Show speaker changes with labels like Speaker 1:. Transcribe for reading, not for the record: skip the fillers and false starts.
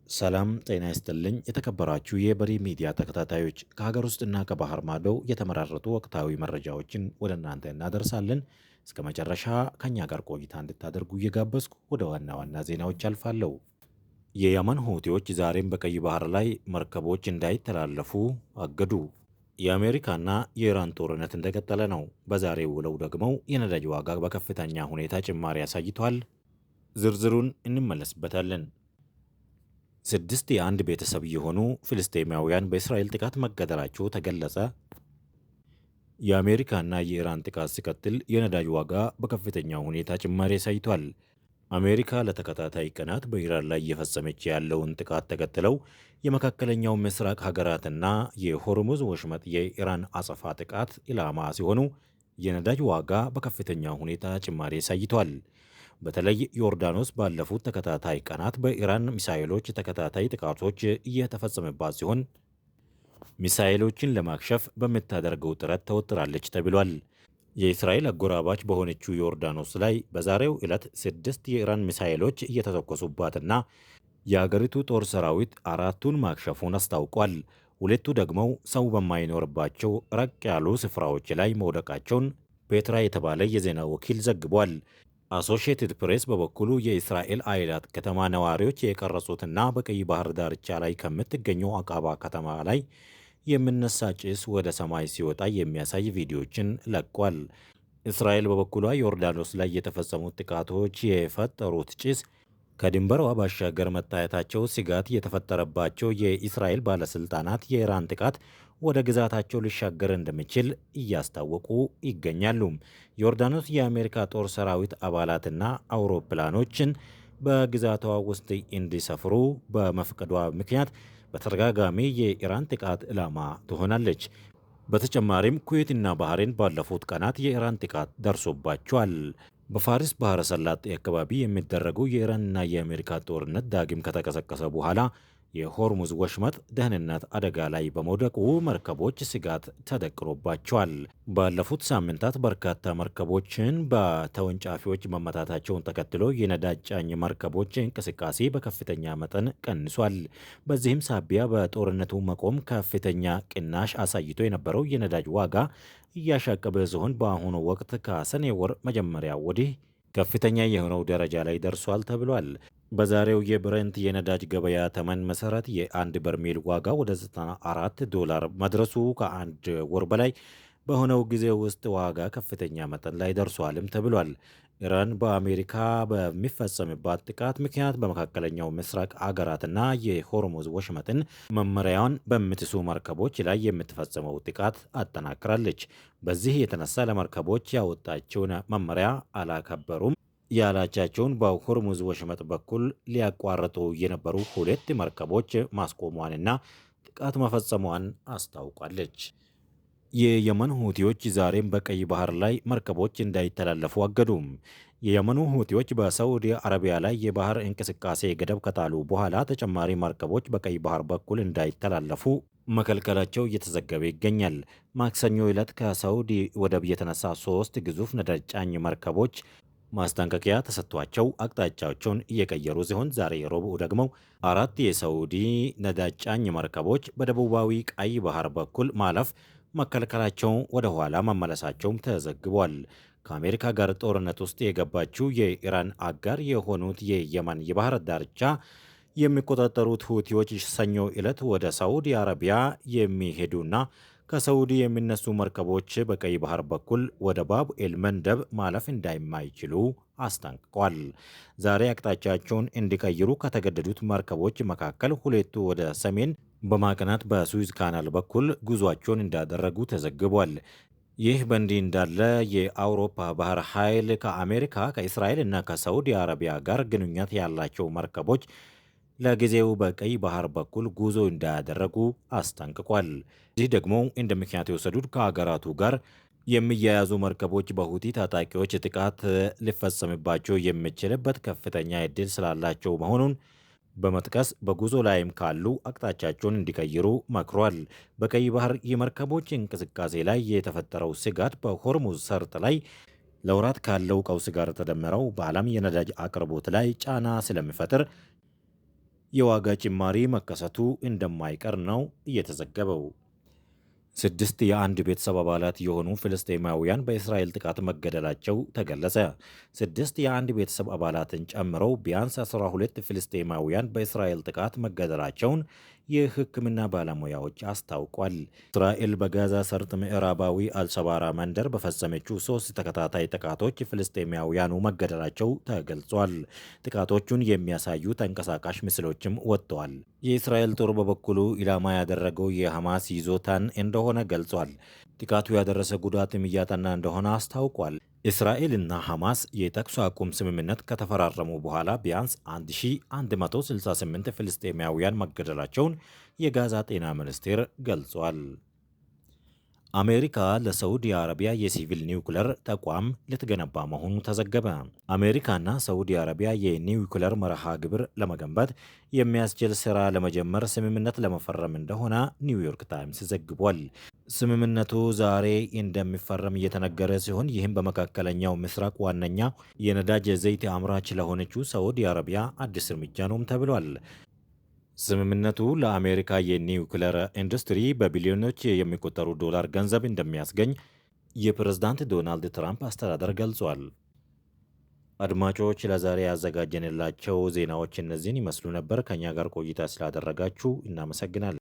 Speaker 1: ሰላም ጤና ይስጥልኝ የተከበራችሁ የበሪ ሚዲያ ተከታታዮች ከሀገር ውስጥና ከባህር ማዶ የተመራረጡ ወቅታዊ መረጃዎችን ወደ እናንተ እናደርሳለን። እስከ መጨረሻ ከኛ ጋር ቆይታ እንድታደርጉ እየጋበዝኩ ወደ ዋና ዋና ዜናዎች አልፋለሁ። የየመን ሁቲዎች ዛሬም በቀይ ባህር ላይ መርከቦች እንዳይተላለፉ አገዱ። የአሜሪካና የኢራን ጦርነት እንደቀጠለ ነው። በዛሬው ውለው ደግሞ የነዳጅ ዋጋ በከፍተኛ ሁኔታ ጭማሪ አሳይቷል። ዝርዝሩን እንመለስበታለን። ስድስት የአንድ ቤተሰብ የሆኑ ፍልስጤማውያን በእስራኤል ጥቃት መገደላቸው ተገለጸ። የአሜሪካና የኢራን ጥቃት ሲቀጥል የነዳጅ ዋጋ በከፍተኛ ሁኔታ ጭማሪ አሳይቷል። አሜሪካ ለተከታታይ ቀናት በኢራን ላይ እየፈጸመች ያለውን ጥቃት ተከትለው የመካከለኛው ምስራቅ ሀገራትና የሆርሙዝ ወሽመጥ የኢራን አጸፋ ጥቃት ኢላማ ሲሆኑ የነዳጅ ዋጋ በከፍተኛ ሁኔታ ጭማሪ አሳይቷል። በተለይ ዮርዳኖስ ባለፉት ተከታታይ ቀናት በኢራን ሚሳኤሎች ተከታታይ ጥቃቶች እየተፈጸመባት ሲሆን ሚሳኤሎችን ለማክሸፍ በምታደርገው ጥረት ተወጥራለች ተብሏል። የእስራኤል አጎራባች በሆነችው ዮርዳኖስ ላይ በዛሬው ዕለት 6 የኢራን ሚሳኤሎች እየተተኮሱባትና የአገሪቱ ጦር ሰራዊት አራቱን ማክሸፉን አስታውቋል። ሁለቱ ደግሞ ሰው በማይኖርባቸው ራቅ ያሉ ስፍራዎች ላይ መውደቃቸውን ፔትራ የተባለ የዜና ወኪል ዘግቧል። አሶሺየትድ ፕሬስ በበኩሉ የእስራኤል አይላት ከተማ ነዋሪዎች የቀረጹትና በቀይ ባህር ዳርቻ ላይ ከምትገኘው አቃባ ከተማ ላይ የሚነሳ ጭስ ወደ ሰማይ ሲወጣ የሚያሳይ ቪዲዮዎችን ለቋል። እስራኤል በበኩሏ ዮርዳኖስ ላይ የተፈጸሙት ጥቃቶች የፈጠሩት ጭስ ከድንበሯ ባሻገር መታየታቸው ስጋት የተፈጠረባቸው የእስራኤል ባለሥልጣናት የኢራን ጥቃት ወደ ግዛታቸው ሊሻገር እንደሚችል እያስታወቁ ይገኛሉ። ዮርዳኖስ የአሜሪካ ጦር ሰራዊት አባላትና አውሮፕላኖችን በግዛቷ ውስጥ እንዲሰፍሩ በመፍቀዷ ምክንያት በተደጋጋሚ የኢራን ጥቃት ዕላማ ትሆናለች። በተጨማሪም ኩዌትና ባህሬን ባለፉት ቀናት የኢራን ጥቃት ደርሶባቸዋል። በፋሪስ ባህረ ሰላጤ አካባቢ የሚደረገው የኢራንና የአሜሪካ ጦርነት ዳግም ከተቀሰቀሰ በኋላ የሆርሙዝ ወሽመጥ ደህንነት አደጋ ላይ በመውደቁ መርከቦች ስጋት ተደቅኖባቸዋል። ባለፉት ሳምንታት በርካታ መርከቦችን በተወንጫፊዎች መመታታቸውን ተከትሎ የነዳጅ ጫኝ መርከቦች እንቅስቃሴ በከፍተኛ መጠን ቀንሷል። በዚህም ሳቢያ በጦርነቱ መቆም ከፍተኛ ቅናሽ አሳይቶ የነበረው የነዳጅ ዋጋ እያሻቀበ ሲሆን በአሁኑ ወቅት ከሰኔ ወር መጀመሪያ ወዲህ ከፍተኛ የሆነው ደረጃ ላይ ደርሷል ተብሏል። በዛሬው የብረንት የነዳጅ ገበያ ተመን መሰረት የአንድ በርሜል ዋጋ ወደ $94 መድረሱ ከአንድ ወር በላይ በሆነው ጊዜ ውስጥ ዋጋ ከፍተኛ መጠን ላይ ደርሷልም ተብሏል። ኢራን በአሜሪካ በሚፈጸምባት ጥቃት ምክንያት በመካከለኛው ምስራቅ አገራትና የሆርሙዝ ወሽመጥን መመሪያውን በምትሱ መርከቦች ላይ የምትፈጽመው ጥቃት አጠናክራለች። በዚህ የተነሳ ለመርከቦች ያወጣቸውን መመሪያ አላከበሩም ያላቻቸውን በሆርሙዝ ወሽመጥ በኩል ሊያቋርጡ የነበሩ 2 መርከቦች ማስቆሟንና ጥቃት መፈጸሟን አስታውቃለች። የየመን ሁቲዎች ዛሬም በቀይ ባህር ላይ መርከቦች እንዳይተላለፉ አገዱም። የየመኑ ሁቲዎች በሳዑዲ አረቢያ ላይ የባህር እንቅስቃሴ ገደብ ከጣሉ በኋላ ተጨማሪ መርከቦች በቀይ ባህር በኩል እንዳይተላለፉ መከልከላቸው እየተዘገበ ይገኛል። ማክሰኞ ዕለት ከሳዑዲ ወደብ የተነሳ 3 ግዙፍ ነዳጅ ጫኝ መርከቦች ማስጠንቀቂያ ተሰጥቷቸው አቅጣጫቸውን እየቀየሩ ሲሆን ዛሬ ረቡዕ ደግሞ 4 የሳዑዲ ነዳጅ ጫኝ መርከቦች በደቡባዊ ቀይ ባህር በኩል ማለፍ መከልከላቸው ወደ ኋላ መመለሳቸውም ተዘግቧል። ከአሜሪካ ጋር ጦርነት ውስጥ የገባችው የኢራን አጋር የሆኑት የየመን የባህር ዳርቻ የሚቆጣጠሩት ሁቲዎች ሰኞ ዕለት ወደ ሳዑዲ አረቢያ የሚሄዱና ከሳዑዲ የሚነሱ መርከቦች በቀይ ባህር በኩል ወደ ባብ ኤል መንደብ ማለፍ እንደማይችሉ አስጠንቅቋል። ዛሬ አቅጣጫቸውን እንዲቀይሩ ከተገደዱት መርከቦች መካከል 2ቱ ወደ ሰሜን በማቅናት በሱዊዝ ካናል በኩል ጉዟቸውን እንዳደረጉ ተዘግቧል። ይህ በእንዲህ እንዳለ የአውሮፓ ባህር ኃይል ከአሜሪካ ከእስራኤል እና ከሳዑዲ አረቢያ ጋር ግንኙነት ያላቸው መርከቦች ለጊዜው በቀይ ባህር በኩል ጉዞ እንዳያደረጉ አስጠንቅቋል። ይህ ደግሞ እንደ ምክንያት የወሰዱት ከሀገራቱ ጋር የሚያያዙ መርከቦች በሁቲ ታጣቂዎች ጥቃት ሊፈጸምባቸው የሚችልበት ከፍተኛ ዕድል ስላላቸው መሆኑን በመጥቀስ በጉዞ ላይም ካሉ አቅጣጫቸውን እንዲቀይሩ መክሯል። በቀይ ባህር የመርከቦች እንቅስቃሴ ላይ የተፈጠረው ስጋት በሆርሙዝ ሰርጥ ላይ ለወራት ካለው ቀውስ ጋር ተደምረው በዓለም የነዳጅ አቅርቦት ላይ ጫና ስለሚፈጥር የዋጋ ጭማሪ መከሰቱ እንደማይቀር ነው እየተዘገበው። 6 የአንድ ቤተሰብ አባላት የሆኑ ፍልስጤማውያን በእስራኤል ጥቃት መገደላቸው ተገለጸ። 6 የአንድ ቤተሰብ አባላትን ጨምረው ቢያንስ 12 ፍልስጤማውያን በእስራኤል ጥቃት መገደላቸውን የሕክምና ባለሙያዎች አስታውቋል። እስራኤል በጋዛ ሰርጥ ምዕራባዊ አልሰባራ መንደር በፈጸመችው 3 ተከታታይ ጥቃቶች ፍልስጤማውያኑ መገደላቸው ተገልጿል። ጥቃቶቹን የሚያሳዩ ተንቀሳቃሽ ምስሎችም ወጥተዋል። የእስራኤል ጦር በበኩሉ ኢላማ ያደረገው የሐማስ ይዞታን እንደሆነ ገልጿል። ጥቃቱ ያደረሰ ጉዳትም እያጠና እንደሆነ አስታውቋል። እስራኤልና ሐማስ የተኩስ አቁም ስምምነት ከተፈራረሙ በኋላ ቢያንስ 1168 ፍልስጤማውያን መገደላቸውን የጋዛ ጤና ሚኒስቴር ገልጿል። አሜሪካ ለሳዑዲ አረቢያ የሲቪል ኒውክለር ተቋም ልትገነባ መሆኑ ተዘገበ። አሜሪካና ሳዑዲ አረቢያ የኒውክለር መርሃ ግብር ለመገንባት የሚያስችል ሥራ ለመጀመር ስምምነት ለመፈረም እንደሆነ ኒውዮርክ ታይምስ ዘግቧል። ስምምነቱ ዛሬ እንደሚፈረም እየተነገረ ሲሆን ይህም በመካከለኛው ምስራቅ ዋነኛ የነዳጅ ዘይት አምራች ለሆነችው ሳዑዲ አረቢያ አዲስ እርምጃ ነውም ተብሏል። ስምምነቱ ለአሜሪካ የኒውክለር ኢንዱስትሪ በቢሊዮኖች የሚቆጠሩ ዶላር ገንዘብ እንደሚያስገኝ የፕሬዝዳንት ዶናልድ ትራምፕ አስተዳደር ገልጿል። አድማጮች ለዛሬ ያዘጋጀንላቸው ዜናዎች እነዚህን ይመስሉ ነበር። ከኛ ጋር ቆይታ ስላደረጋችሁ እናመሰግናለን።